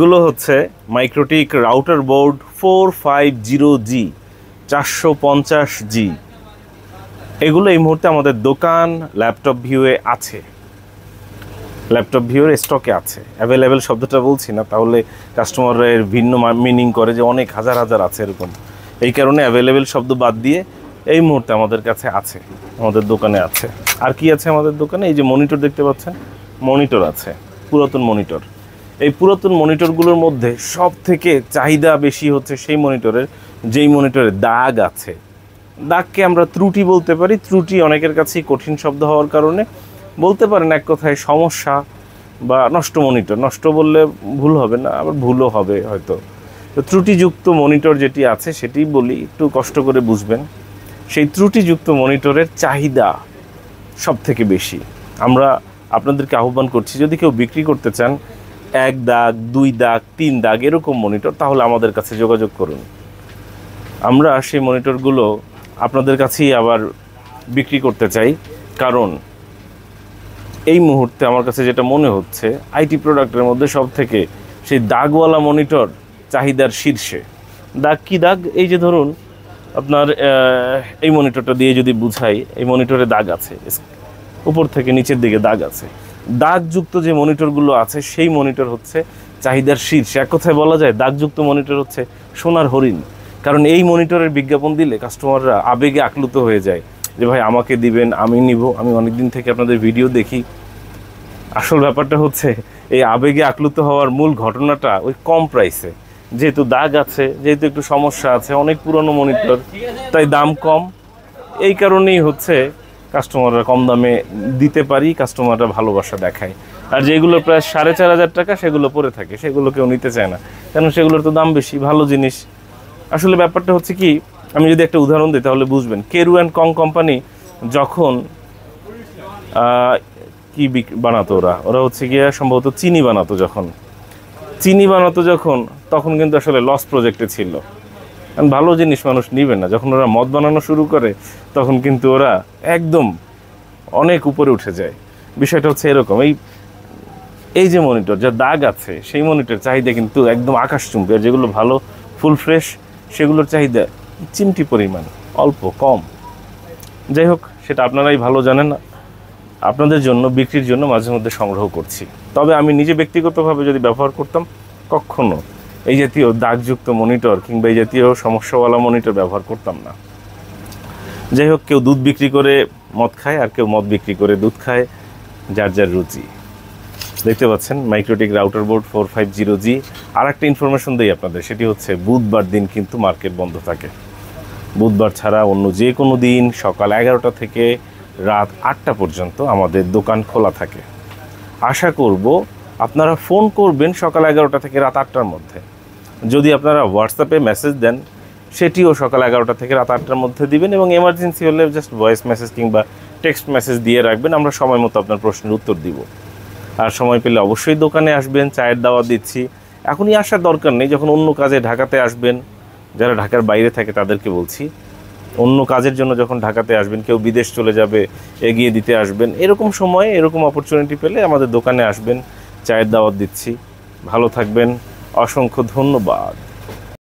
এগুলো হচ্ছে MikroTik router board 450G 450G। এগুলো এই মুহূর্তে আমাদের দোকান ল্যাপটপ ভিউয়ে আছে, ল্যাপটপ ভিউর স্টকে আছে। অ্যাভেলেবেল শব্দটা বলছি না, তাহলে কাস্টমাররা এর ভিন্ন মিনিং করে যে অনেক হাজার হাজার আছে এরকম। এই কারণে অ্যাভেলেবেল শব্দ বাদ দিয়ে এই মুহূর্তে আমাদের কাছে আছে, আমাদের দোকানে আছে। আর কি আছে আমাদের দোকানে? এই যে মনিটর দেখতে পাচ্ছেন, মনিটর আছে, পুরাতন মনিটর। এই পুরাতন মনিটরগুলোর মধ্যে সব থেকে চাহিদা বেশি হচ্ছে সেই মনিটরের যেই মনিটরে দাগ আছে। দাগকে আমরা ত্রুটি বলতে পারি। ত্রুটি অনেকের কাছেই কঠিন শব্দ হওয়ার কারণে বলতে পারেন এক কথায় সমস্যা বা নষ্ট মনিটর। নষ্ট বললে ভুল হবে না, আবার ভুলও হবে হয়তো। তো ত্রুটিযুক্ত মনিটর যেটি আছে সেটি বলি, একটু কষ্ট করে বুঝবেন। সেই ত্রুটিযুক্ত মনিটরের চাহিদা সব থেকে বেশি। আমরা আপনাদেরকে আহ্বান করছি, যদি কেউ বিক্রি করতে চান 1 দাগ 2 দাগ 3 দাগ এরকম মনিটর, তাহলে আমাদের কাছে যোগাযোগ করুন। আমরা সেই মনিটরগুলো আপনাদের কাছেই আবার বিক্রি করতে চাই। কারণ এই মুহূর্তে আমার কাছে যেটা মনে হচ্ছে, আইটি প্রোডাক্টের মধ্যে সব থেকে সেই দাগওয়ালা মনিটর চাহিদার শীর্ষে। দাগ কি দাগ? এই যে ধরুন আপনার এই মনিটরটা দিয়ে যদি বুঝাই, এই মনিটরে দাগ আছে, উপর থেকে নিচের দিকে দাগ আছে। দাগযুক্ত যে মনিটরগুলো আছে সেই মনিটর হচ্ছে চাহিদার শীর্ষে। এক কথায় বলা যায় দাগযুক্ত মনিটর হচ্ছে সোনার হরিণ। কারণ এই মনিটরের বিজ্ঞাপন দিলে কাস্টমাররা আবেগে আপ্লুত হয়ে যায় যে ভাই আমাকে দিবেন, আমি নিব। আমি অনেক দিন থেকে আপনাদের ভিডিও দেখি। আসল ব্যাপারটা হচ্ছে এই আবেগে আপ্লুত হওয়ার মূল ঘটনাটা ওই কম প্রাইসে। যেহেতু দাগ আছে, যেহেতু একটু সমস্যা আছে, অনেক পুরনো মনিটর, তাই দাম কম। এই কারণেই হচ্ছে কাস্টমাররা কম দামে দিতে পারি, কাস্টমাররা ভালোবাসা দেখায়। আর যেগুলো প্রায় 4500 টাকা সেগুলো পড়ে থাকে, সেগুলো কেউ নিতে চায় না, কারণ সেগুলোর তো দাম বেশি, ভালো জিনিস। আসলে ব্যাপারটা হচ্ছে কি, আমি যদি একটা উদাহরণ দিই তাহলে বুঝবেন। কেরু অ্যান্ড কং কোম্পানি যখন কি বানাতো, ওরা হচ্ছে গিয়ে সম্ভবত চিনি বানাতো। যখন তখন কিন্তু আসলে লস প্রজেক্টে ছিল। ভালো জিনিস মানুষ নিবে না। যখন ওরা মদ বানানো শুরু করে তখন কিন্তু ওরা একদম অনেক উপরে উঠে যায়। বিষয়টা হচ্ছে এরকম। এই যে মনিটর যা দাগ আছে, সেই মনিটর চাহিদা কিন্তু একদম আকাশচুম্বী। আর যেগুলো ভালো ফুল ফ্রেশ সেগুলোর চাহিদা চিমটি পরিমাণ, অল্প কম। যাই হোক, সেটা আপনারাই ভালো জানেন। আপনাদের জন্য বিক্রির জন্য মাঝে মধ্যে সংগ্রহ করছি। তবে আমি নিজে ব্যক্তিগতভাবে যদি ব্যবহার করতাম, কখনো এই জাতীয় দাগযুক্ত মনিটর কিংবা এই জাতীয় সমস্যাওয়ালা মনিটর ব্যবহার করতাম না। যাই হোক, কেউ দুধ বিক্রি করে মদ খায় আর কেউ মদ বিক্রি করে দুধ খায়, যার যার রুচি। দেখতে পাচ্ছেন মাইক্রোটিক রাউটার বোর্ড 450G। আর একটা ইনফরমেশন দিই আপনাদের, সেটি হচ্ছে বুধবার দিন কিন্তু মার্কেট বন্ধ থাকে। বুধবার ছাড়া অন্য যে কোনো দিন সকাল 11টা থেকে রাত 8টা পর্যন্ত আমাদের দোকান খোলা থাকে। আশা করব আপনারা ফোন করবেন সকাল 11টা থেকে রাত 8টার মধ্যে। যদি আপনারা হোয়াটসঅ্যাপে মেসেজ দেন, সেটিও সকাল 11টা থেকে রাত 8টার মধ্যে দিবেন, এবং এমার্জেন্সি হলে জাস্ট ভয়েস মেসেজ কিংবা টেক্সট মেসেজ দিয়ে রাখবেন। আমরা সময় মতো আপনার প্রশ্নের উত্তর দিব। আর সময় পেলে অবশ্যই দোকানে আসবেন, চায়ের দাওয়াত দিচ্ছি। এখনই আসার দরকার নেই, যখন অন্য কাজে ঢাকাতে আসবেন। যারা ঢাকার বাইরে থাকে তাদেরকে বলছি, অন্য কাজের জন্য যখন ঢাকাতে আসবেন, কেউ বিদেশ চলে যাবে, এগিয়ে দিতে আসবেন, এরকম সময়ে এরকম অপরচুনিটি পেলে আমাদের দোকানে আসবেন, চায়ের দাওয়াত দিচ্ছি। ভালো থাকবেন, অসংখ্য ধন্যবাদ।